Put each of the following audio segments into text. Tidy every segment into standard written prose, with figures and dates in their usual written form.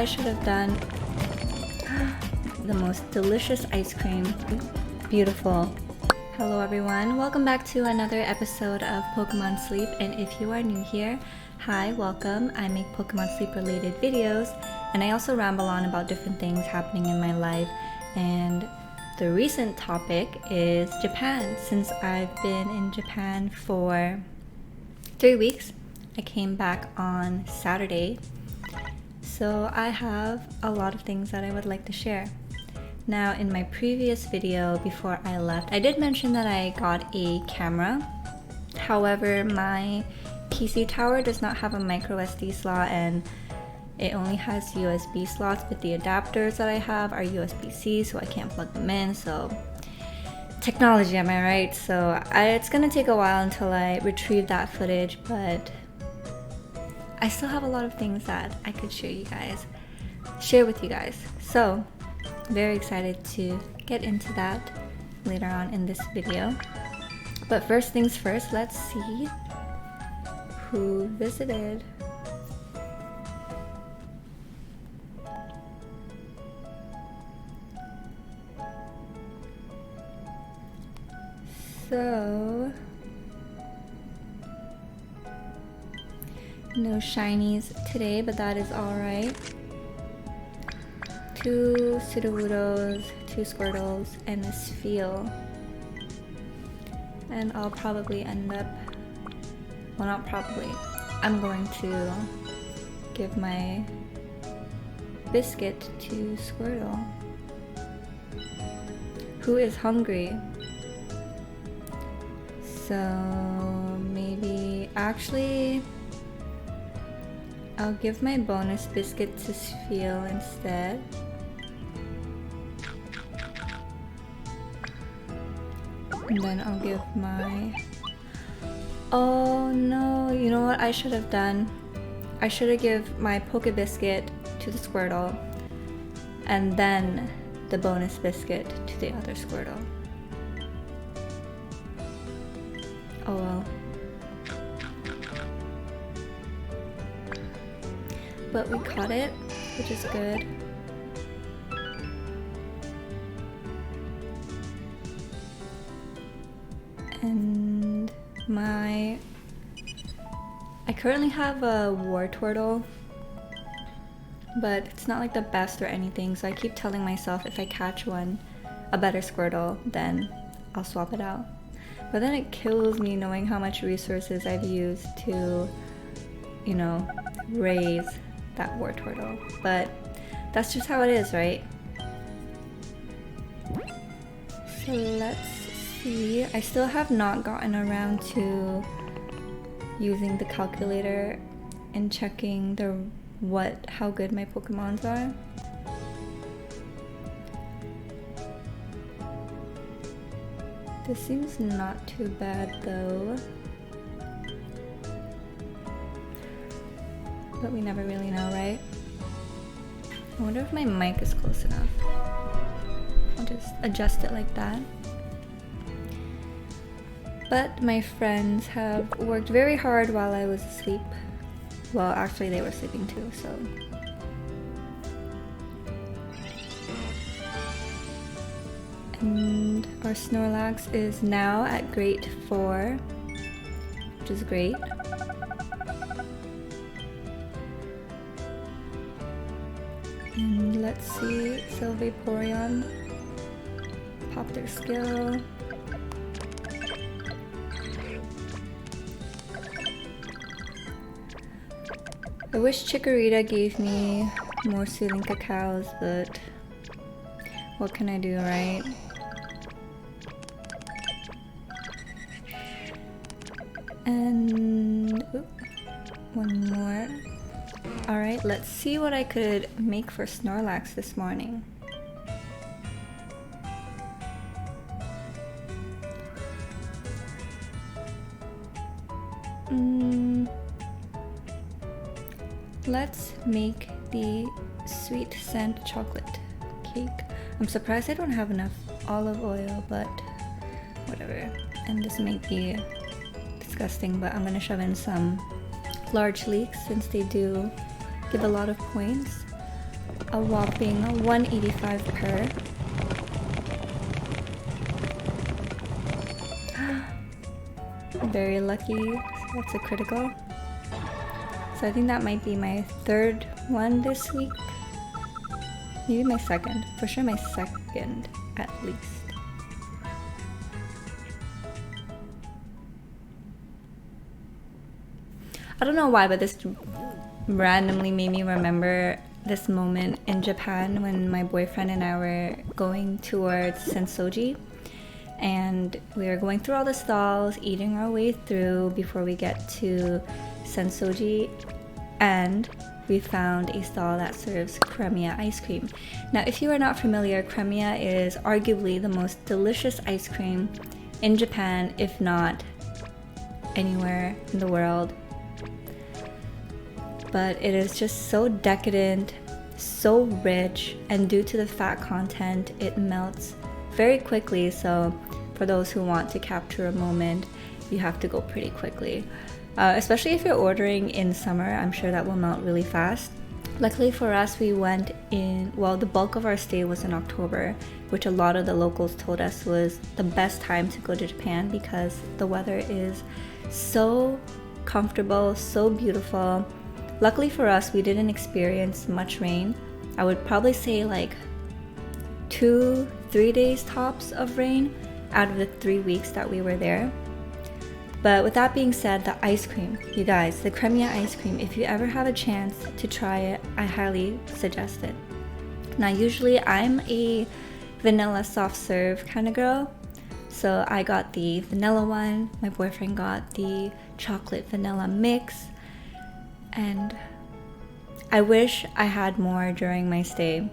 I should have done? The most delicious ice cream. Beautiful. Hello everyone, welcome back to another episode of Pokemon Sleep, and if you are new here, hi, welcome. I make Pokemon Sleep related videos, and I also ramble on about different things happening in my life, and the recent topic is Japan. Since I've been in Japan for 3 weeks, I came back on Saturday, so I have a lot of things that I would like to share. Now, in my previous video before I left, I did mention that I got a camera. However, my PC tower does not have a micro SD slot and it only has USB slots, but the adapters that I have are USB-C, so I can't plug them in. So technology, am I right? So it's gonna take a while until I retrieve that footage, but I still have a lot of things that I could share with you guys. So very excited to get into that later on in this video. But first things first, let's see who visited. So, no shinies today, but that is alright. 2 Sudowoodos, 2 Squirtles, and a Spheal. And I'll probably end up, well, not probably, I'm going to give my biscuit to Squirtle, who is hungry. So maybe, actually, I'll give my bonus biscuit to Spheal instead. And then I'll give my... Oh no, you know what I should have done? I should have given my Poke Biscuit to the Squirtle and then the bonus biscuit to the other Squirtle. Oh well. But we caught it, which is good. And I currently have a Wartortle, but it's not like the best or anything, so I keep telling myself if I catch a better Squirtle, then I'll swap it out. But then it kills me knowing how much resources I've used to, you know, raise that Wartortle. But that's just how it is, right? So let's see. I still have not gotten around to using the calculator and checking how good my Pokemons are. This seems not too bad though. But we never really know, right? I wonder if my mic is close enough. I'll just adjust it like that. But my friends have worked very hard while I was asleep. Well, actually they were sleeping too, so. And our Snorlax is now at grade 4, which is great. And let's see, so Vaporeon, pop their skill. I wish Chikorita gave me more soothing cacaos, but what can I do, right? And one more. Alright, let's see what I could make for Snorlax this morning. Let's make the sweet scent chocolate cake. I'm surprised I don't have enough olive oil, but whatever. And this might be disgusting, but I'm gonna shove in some large leeks since they do give a lot of points. a whopping $185 per. Very lucky. That's a critical. So I think that might be my third one this week. Maybe my second. For sure my second at least. I don't know why, but this randomly made me remember this moment in Japan when my boyfriend and I were going towards Sensoji. And we were going through all the stalls, eating our way through before we get to Sensoji, and we found a stall that serves Cremia ice cream. Now, if you are not familiar, Cremia is arguably the most delicious ice cream in Japan, if not anywhere in the world. But it is just so decadent, so rich, and due to the fat content, it melts very quickly. So for those who want to capture a moment, you have to go pretty quickly. Especially if you're ordering in summer, I'm sure that will melt really fast. Luckily for us, we went in, well, the bulk of our stay was in October, which a lot of the locals told us was the best time to go to Japan because the weather is so comfortable, so beautiful. Luckily for us, we didn't experience much rain. I would probably say like 2-3 days tops of rain out of the 3 weeks that we were there. But with that being said, the ice cream, you guys, the Cremia ice cream, if you ever have a chance to try it, I highly suggest it. Now, usually I'm a vanilla soft serve kind of girl, so I got the vanilla one, my boyfriend got the chocolate vanilla mix, and I wish I had more during my stay.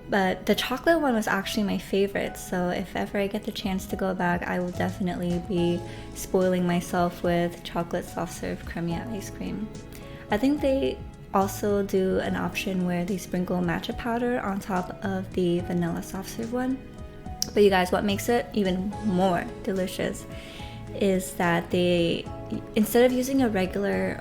But the chocolate one was actually my favorite, so if ever I get the chance to go back, I will definitely be spoiling myself with chocolate soft serve Cremia ice cream. I think they also do an option where they sprinkle matcha powder on top of the vanilla soft serve one. But you guys, what makes it even more delicious is that they, instead of using a regular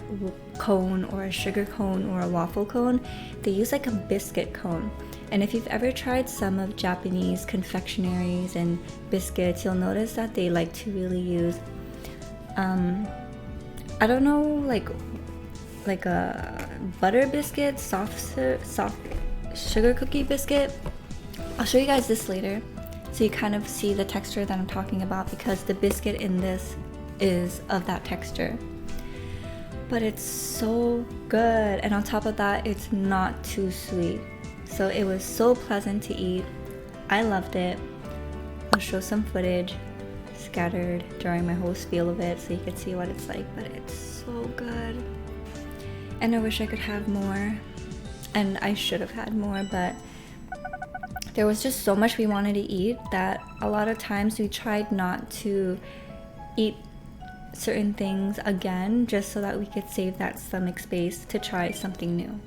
cone or a sugar cone or a waffle cone, they use like a biscuit cone. And if you've ever tried some of Japanese confectionaries and biscuits, you'll notice that they like to really use, I don't know, like a butter biscuit, soft sugar cookie biscuit. I'll show you guys this later, so you kind of see the texture that I'm talking about, because the biscuit in this is of that texture. But it's so good, and on top of that, it's not too sweet. So it was so pleasant to eat. I loved it. I'll show some footage scattered during my whole spiel of it so you can see what it's like, but it's so good. And I wish I could have more, and I should have had more, but there was just so much we wanted to eat that a lot of times we tried not to eat certain things again just so that we could save that stomach space to try something new.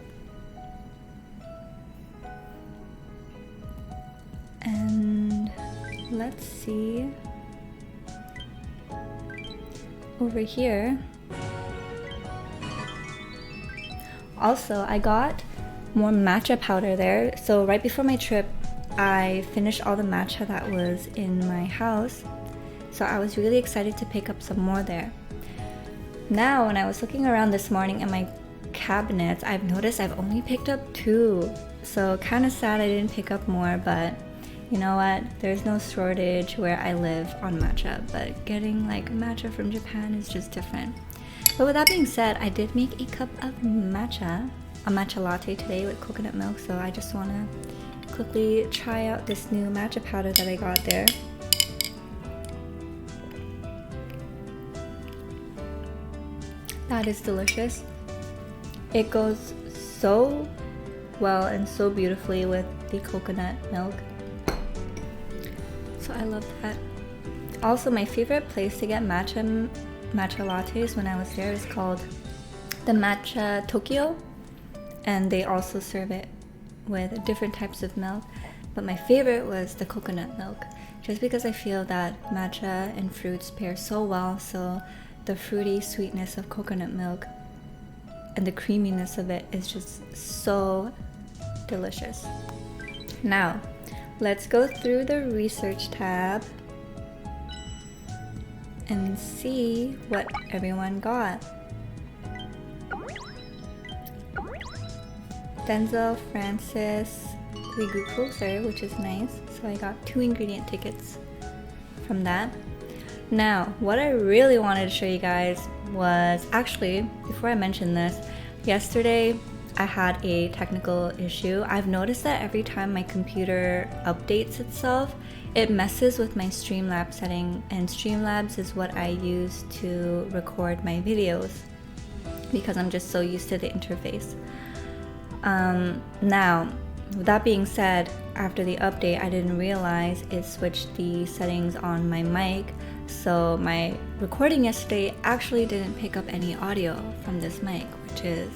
And let's see, over here, also I got more matcha powder there. So right before my trip, I finished all the matcha that was in my house, so I was really excited to pick up some more there. Now, when I was looking around this morning in my cabinets, I've noticed I've only picked up 2, so kind of sad I didn't pick up more, but you know what? There's no shortage where I live on matcha, but getting like matcha from Japan is just different. But with that being said, I did make a cup of matcha, a matcha latte today with coconut milk, so I just want to quickly try out this new matcha powder that I got there. That is delicious. It goes so well and so beautifully with the coconut milk. So I love that. Also, my favorite place to get matcha lattes when I was there is called the Matcha Tokyo, and they also serve it with different types of milk, but my favorite was the coconut milk, just because I feel that matcha and fruits pair so well. So the fruity sweetness of coconut milk and the creaminess of it is just so delicious. Now, let's go through the research tab and see what everyone got. Denzel, Francis, we grew closer, which is nice. So I got 2 ingredient tickets from that. Now, what I really wanted to show you guys was, actually, before I mention this, yesterday I had a technical issue. I've noticed that every time my computer updates itself, it messes with my Streamlabs setting, and Streamlabs is what I use to record my videos because I'm just so used to the interface. Now, with that being said, after the update, I didn't realize it switched the settings on my mic, so my recording yesterday actually didn't pick up any audio from this mic, which is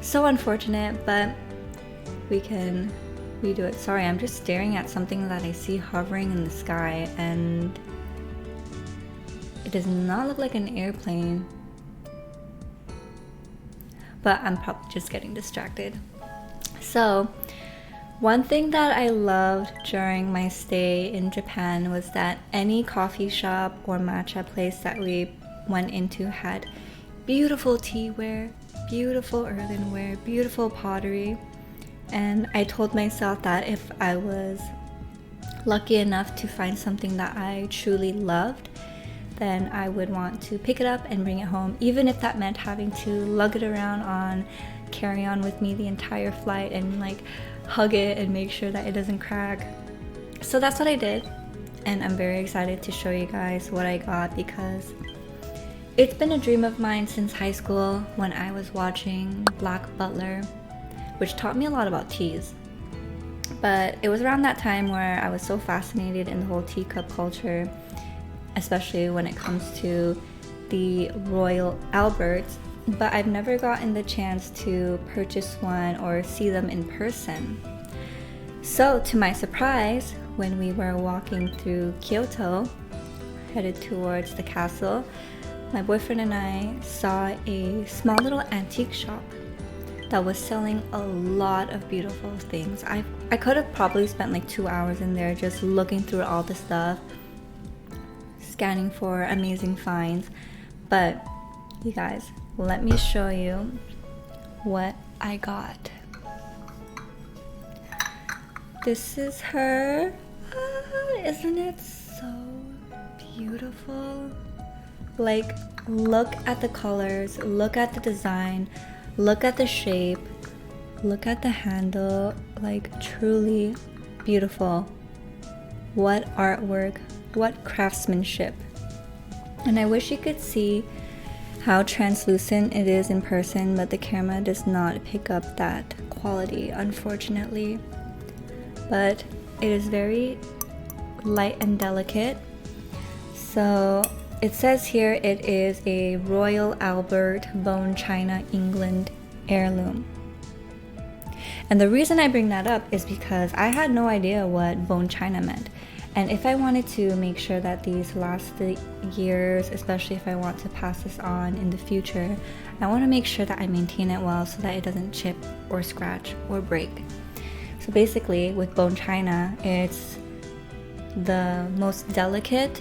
so unfortunate, but we can redo it. Sorry, I'm just staring at something that I see hovering in the sky, and it does not look like an airplane, but I'm probably just getting distracted. So, one thing that I loved during my stay in Japan was that any coffee shop or matcha place that we went into had beautiful teaware, beautiful earthenware, beautiful pottery. And I told myself that if I was lucky enough to find something that I truly loved, then I would want to pick it up and bring it home, even if that meant having to lug it around on carry-on with me the entire flight and like hug it and make sure that it doesn't crack. So that's what I did, and I'm very excited to show you guys what I got because it's been a dream of mine since high school when I was watching Black Butler, which taught me a lot about teas. But it was around that time where I was so fascinated in the whole teacup culture, especially when it comes to the Royal Alberts, but I've never gotten the chance to purchase one or see them in person. So to my surprise, when we were walking through Kyoto, headed towards the castle, my boyfriend and I saw a small little antique shop that was selling a lot of beautiful things. I could have probably spent like 2 hours in there just looking through all the stuff, scanning for amazing finds. But you guys, let me show you what I got. This is her. Isn't it so beautiful? Like, look at the colors, look at the design, look at the shape, look at the handle. Like, truly beautiful. What artwork, what craftsmanship. And I wish you could see how translucent it is in person, but the camera does not pick up that quality, unfortunately. But it is very light and delicate. So it says here it is a Royal Albert bone china England heirloom. And the reason I bring that up is because I had no idea what bone china meant. And if I wanted to make sure that these last the years, especially if I want to pass this on in the future, I want to make sure that I maintain it well so that it doesn't chip or scratch or break. So basically with bone china, it's the most delicate,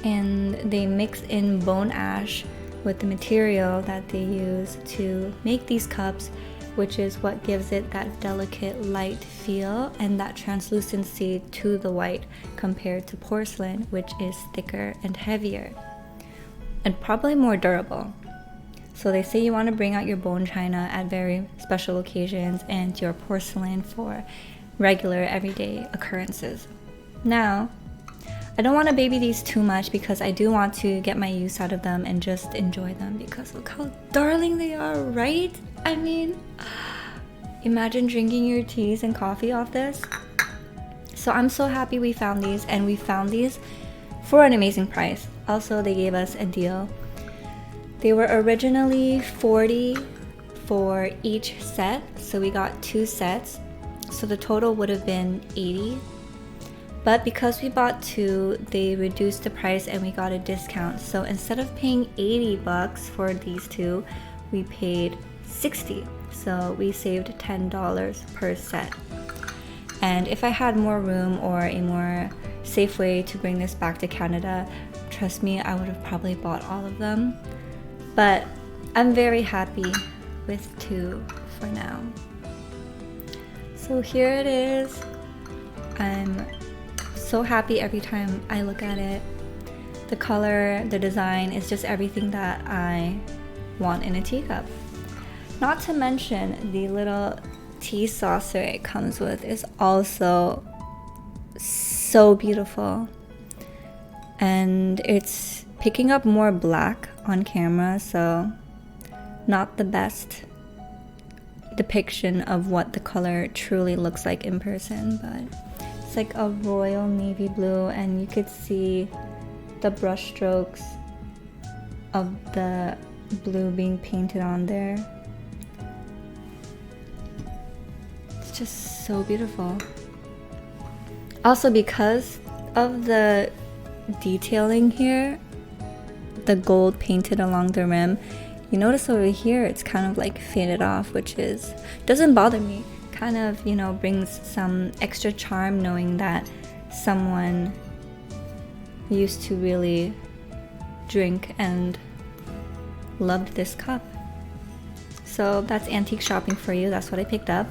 and they mix in bone ash with the material that they use to make these cups, which is what gives it that delicate light feel and that translucency to the white compared to porcelain, which is thicker and heavier and probably more durable. So they say you want to bring out your bone china at very special occasions and your porcelain for regular everyday occurrences. Now, I don't want to baby these too much because I do want to get my use out of them and just enjoy them, because look how darling they are, right? I mean, imagine drinking your teas and coffee off this. So I'm so happy we found these, and we found these for an amazing price. Also, they gave us a deal. They were originally $40 for each set, so we got 2 sets. So the total would have been $80. But because we bought 2, they reduced the price and we got a discount. So instead of paying $80 for these 2, we paid $60. so we saved $10 per set. And if I had more room or a more safe way to bring this back to Canada, trust me, I would have probably bought all of them. But I'm very happy with 2 for now. So here it is. I'm so happy every time I look at it. The color, the design is just everything that I want in a teacup. Not to mention the little tea saucer it comes with is also so beautiful, and it's picking up more black on camera, so not the best depiction of what the color truly looks like in person, but it's like a royal navy blue, and you could see the brush strokes of the blue being painted on there. Just so beautiful. Also, because of the detailing here, the gold painted along the rim, you notice over here it's kind of like faded off, which doesn't bother me. Kind of, you know, brings some extra charm knowing that someone used to really drink and loved this cup. So that's antique shopping for you. That's what I picked up.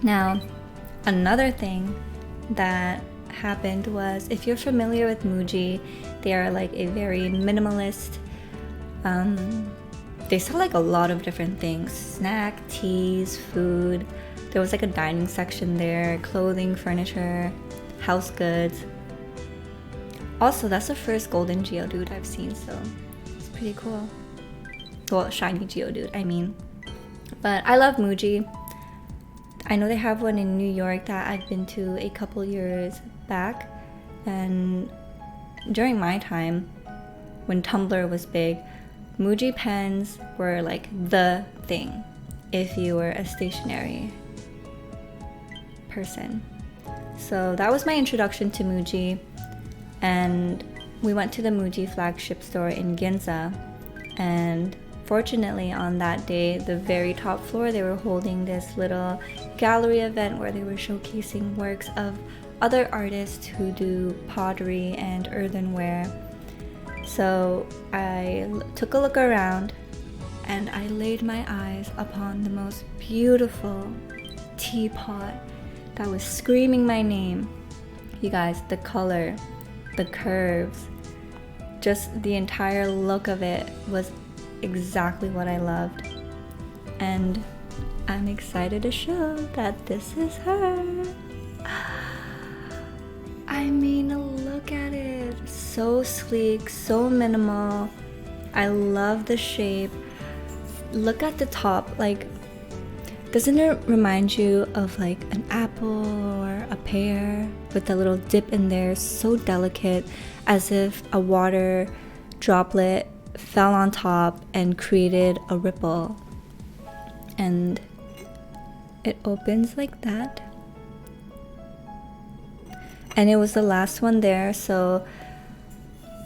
Now, another thing that happened was, if you're familiar with Muji, they are like a very minimalist, they sell like a lot of different things: snack, teas, food. There was like a dining section there, clothing, furniture, house goods. Also, that's the first golden Geodude I've seen, so it's pretty cool. Well, shiny Geodude, I mean. But I love Muji. I know they have one in New York that I've been to a couple years back, and during my time when Tumblr was big, Muji pens were like the thing if you were a stationery person. So that was my introduction to Muji, and we went to the Muji flagship store in Ginza, and fortunately on that day, the very top floor, they were holding this little gallery event where they were showcasing works of other artists who do pottery and earthenware. So I took a look around and I laid my eyes upon the most beautiful teapot that was screaming my name. You guys, the color, the curves, just the entire look of it was exactly what I loved. And I'm excited to show that this is her. I mean, look at it. So sleek, so minimal. I love the shape. Look at the top. Like, doesn't it remind you of like an apple or a pear with a little dip in there? So delicate, as if a water droplet fell on top and created a ripple. And it opens like that. And it was the last one there, so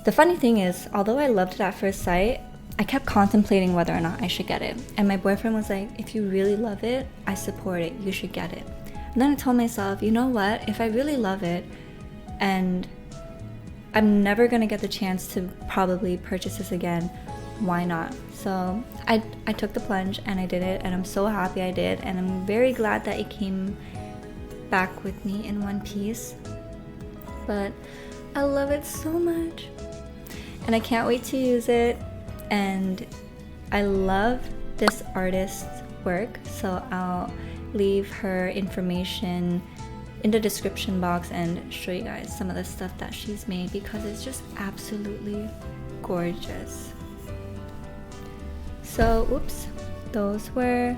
the funny thing is, although I loved it at first sight, I kept contemplating whether or not I should get it. And my boyfriend was like, if you really love it, I support it, you should get it. And then I told myself, you know what, if I really love it, and I'm never gonna get the chance to probably purchase this again, why not? So I took the plunge and I did it, and I'm so happy I did, and I'm very glad that it came back with me in one piece. But I love it so much, and I can't wait to use it. And I love this artist's work, so I'll leave her information in the description box and show you guys some of the stuff that she's made, because it's just absolutely gorgeous. So, oops, those were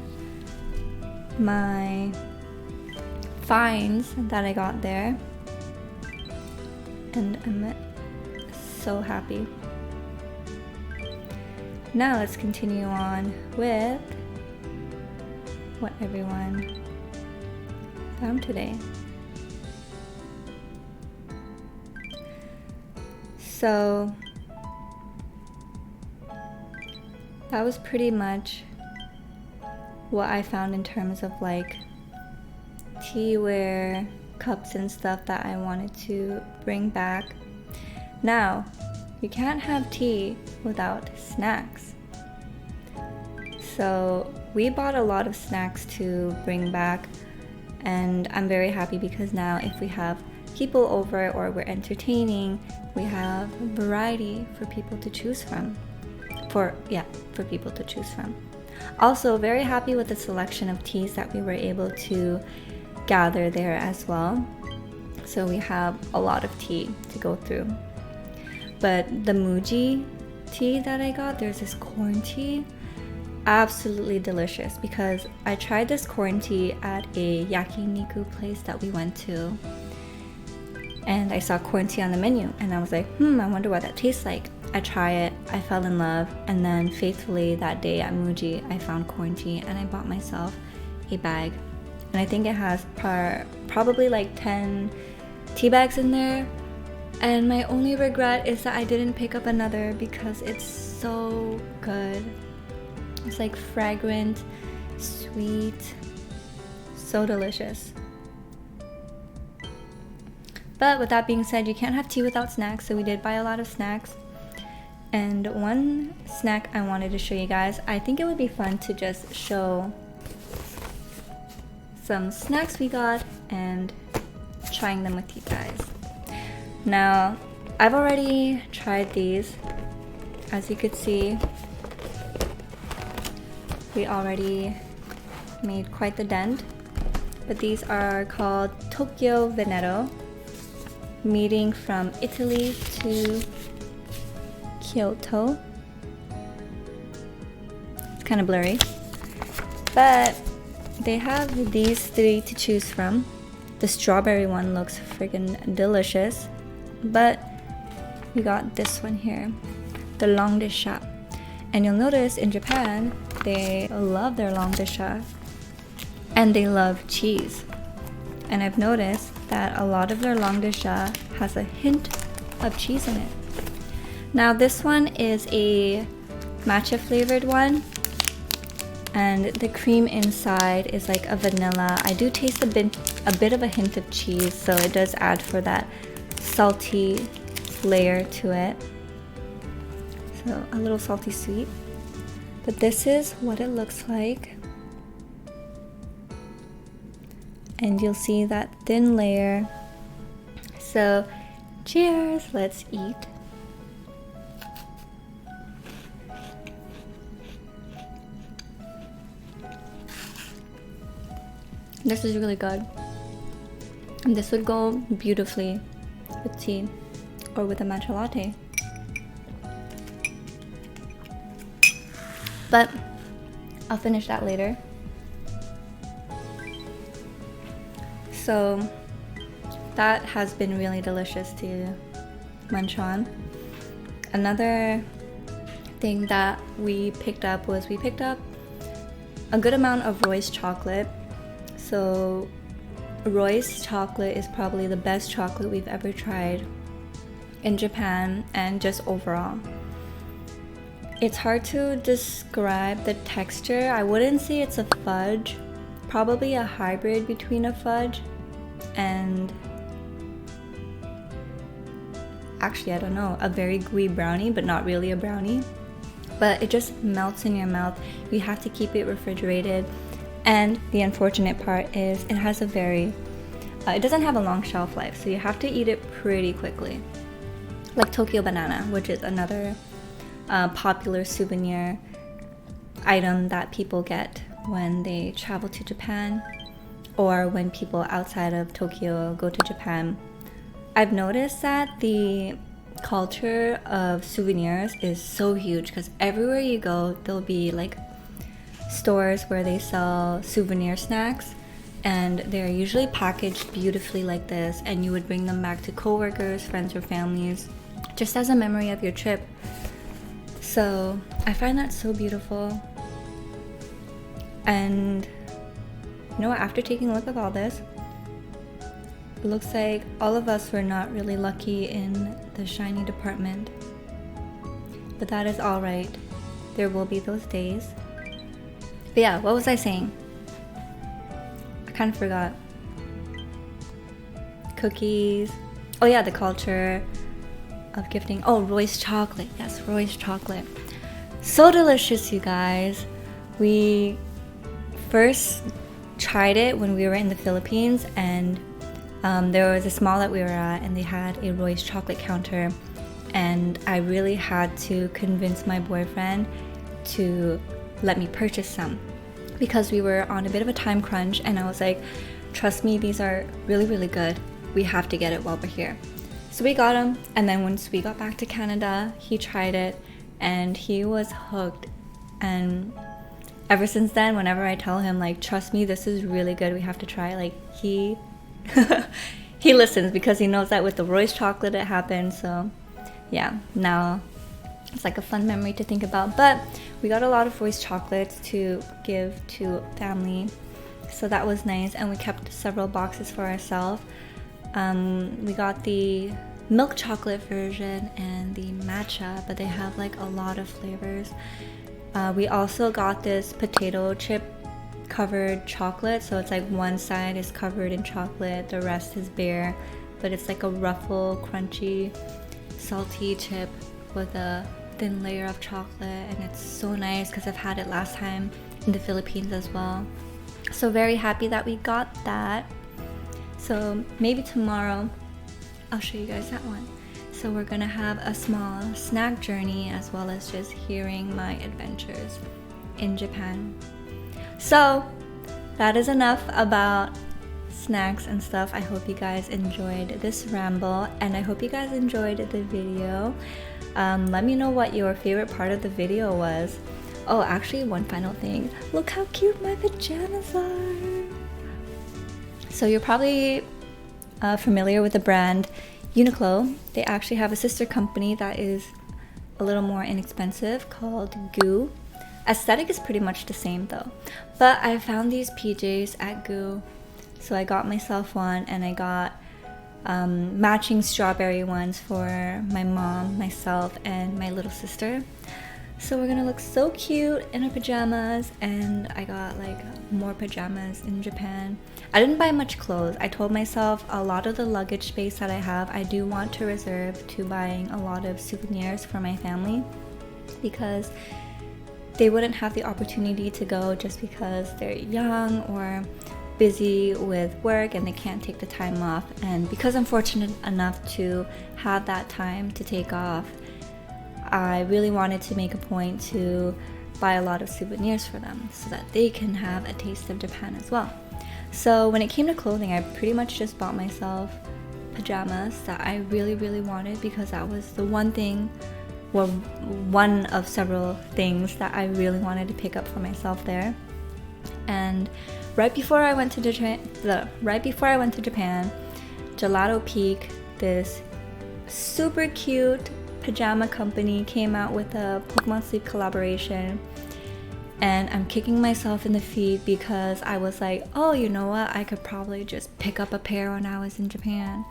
my finds that I got there, and I'm so happy. Now let's continue on with what everyone found today. So that was pretty much what I found in terms of like teaware, cups and stuff that I wanted to bring back. Now, you can't have tea without snacks. So we bought a lot of snacks to bring back, and I'm very happy because now if we have people over or we're entertaining, we have a variety for people to choose from. For people to choose from. Also, very happy with the selection of teas that we were able to gather there as well. So we have a lot of tea to go through. But the Muji tea that I got, there's this corn tea, absolutely delicious, because I tried this corn tea at a yakiniku place that we went to, and I saw corn tea on the menu and I was like, I wonder what that tastes like. I try it, I fell in love, and then faithfully that day at Muji I found corn tea and I bought myself a bag, and I think it has probably like 10 tea bags in there. And my only regret is that I didn't pick up another because it's so good. It's like fragrant, sweet, so delicious. But with that being said, you can't have tea without snacks, so we did buy a lot of snacks. And one snack I wanted to show you guys, I think it would be fun to just show some snacks we got and trying them with you guys. Now, I've already tried these. As you could see, we already made quite the dent. But these are called Tokyo Veneto, meeting from Italy to Kyoto. It's kind of blurry, but they have these three to choose from. The strawberry one looks friggin' delicious, but we got this one here, the langue de chat. And you'll notice in Japan, they love their langue de chat, and they love cheese. And I've noticed that a lot of their langue de chat has a hint of cheese in it. Now this one is a matcha flavored one, and the cream inside is like a vanilla. I do taste a bit of a hint of cheese, so it does add for that salty layer to it. So a little salty sweet. But this is what it looks like. And you'll see that thin layer. So cheers, let's eat. This is really good. And this would go beautifully with tea or with a matcha latte. But I'll finish that later. So that has been really delicious to munch on. Another thing that we picked up was a good amount of Roy's chocolate. So Roy's chocolate is probably the best chocolate we've ever tried in Japan and just overall. It's hard to describe the texture. I wouldn't say it's a fudge, probably a hybrid between a fudge and, actually I don't know, a very gooey brownie, but not really a brownie. But it just melts in your mouth. You have to keep it refrigerated. And the unfortunate part is it has a very, it doesn't have a long shelf life, so you have to eat it pretty quickly. Like Tokyo Banana, which is another popular souvenir item that people get when they travel to Japan or when people outside of Tokyo go to Japan. I've noticed that the culture of souvenirs is so huge because everywhere you go, there'll be like stores where they sell souvenir snacks, and they're usually packaged beautifully like this, and you would bring them back to coworkers, friends, or families just as a memory of your trip. So I find that so beautiful. And you know what, after taking a look at all this, it looks like all of us were not really lucky in the shiny department. But that is alright. There will be those days. But yeah, what was I saying? I kind of forgot. Cookies. Oh yeah, the culture of gifting. Oh, Roy's chocolate. Yes, Roy's chocolate. So delicious, you guys. We first tried it when we were in the Philippines, and there was a mall that we were at, and they had a Roy's chocolate counter, and I really had to convince my boyfriend to let me purchase some because we were on a bit of a time crunch, and I was like, trust me, these are really, really good. We have to get it while we're here. So we got them, and then once we got back to Canada, he tried it, and he was hooked. And ever since then, whenever I tell him, like, trust me, this is really good, we have to try it, like, he he listens because he knows that with the Roy's chocolate it happened. So yeah, now it's like a fun memory to think about. But we got a lot of Roy's chocolates to give to family, so that was nice, and we kept several boxes for ourselves. We got the milk chocolate version and the matcha, but they have like a lot of flavors. We also got this potato chip covered chocolate, so it's like one side is covered in chocolate, the rest is bare, but it's like a ruffle, crunchy, salty chip with a thin layer of chocolate, and it's so nice because I've had it last time in the Philippines as well. So very happy that we got that. So maybe tomorrow I'll show you guys that one. So we're gonna have a small snack journey as well as just hearing my adventures in Japan. So that is enough about snacks and stuff. I hope you guys enjoyed this ramble, and I hope you guys enjoyed the video. Let me know what your favorite part of the video was. Oh, actually, one final thing. Look how cute my pajamas are. So you're probably familiar with the brand Uniqlo. They actually have a sister company that is a little more inexpensive called Goo. Aesthetic is pretty much the same though. But I found these PJs at Goo, so I got myself one, and I got matching strawberry ones for my mom, myself, and my little sister. So we're gonna look so cute in our pajamas, and I got like more pajamas in Japan. I didn't buy much clothes. I told myself a lot of the luggage space that I have, I do want to reserve to buying a lot of souvenirs for my family, because they wouldn't have the opportunity to go just because they're young or busy with work and they can't take the time off. And because I'm fortunate enough to have that time to take off, I really wanted to make a point to buy a lot of souvenirs for them so that they can have a taste of Japan as well. So when it came to clothing, I pretty much just bought myself pajamas that I really, really wanted, because that was the one thing, well, one of several things that I really wanted to pick up for myself there. And right before I went to Japan, Gelato Peak, this super cute pajama company, came out with a Pokemon Sleep collaboration, and I'm kicking myself in the feet because I was like, oh, you know what, I could probably just pick up a pair when I was in Japan.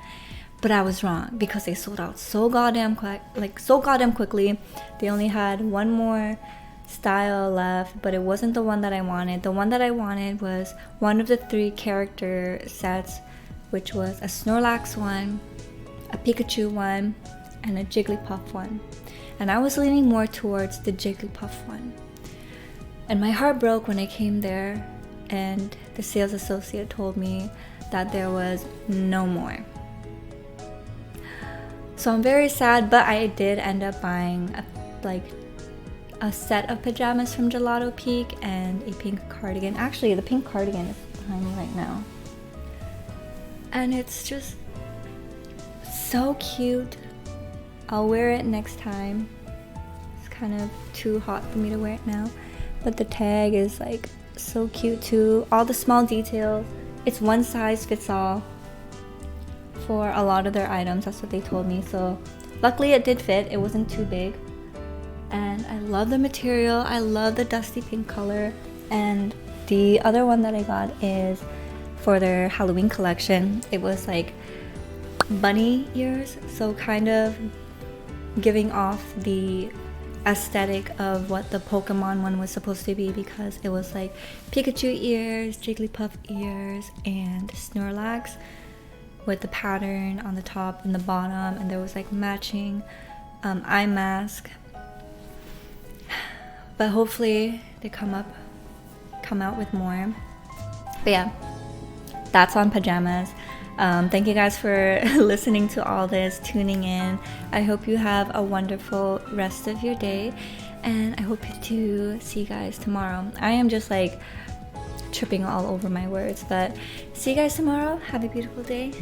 But I was wrong, because they sold out so goddamn quickly. They only had one more style left, but it wasn't the one that I wanted. The one that I wanted was one of the 3 character sets, which was a Snorlax one, a Pikachu one, and a Jigglypuff one. And I was leaning more towards the Jigglypuff one. And my heart broke when I came there and the sales associate told me that there was no more. So I'm very sad, but I did end up buying a set of pajamas from Gelato Peak and a pink cardigan. Actually, the pink cardigan is behind me right now. And it's just so cute. I'll wear it next time. It's kind of too hot for me to wear it now. But the tag is like so cute too. All the small details. It's one size fits all for a lot of their items. That's what they told me. So luckily it did fit. It wasn't too big. And I love the material. I love the dusty pink color. And the other one that I got is for their Halloween collection. It was like bunny ears, so kind of giving off the aesthetic of what the Pokemon one was supposed to be, because it was like Pikachu ears, Jigglypuff ears, and Snorlax with the pattern on the top and the bottom, and there was like matching eye mask. But hopefully they come out with more. But yeah, that's on Pajamas. Thank you guys for listening to all this, tuning in. I hope you have a wonderful rest of your day, and I hope to see you guys tomorrow. I am just like tripping all over my words, but see you guys tomorrow. Have a beautiful day.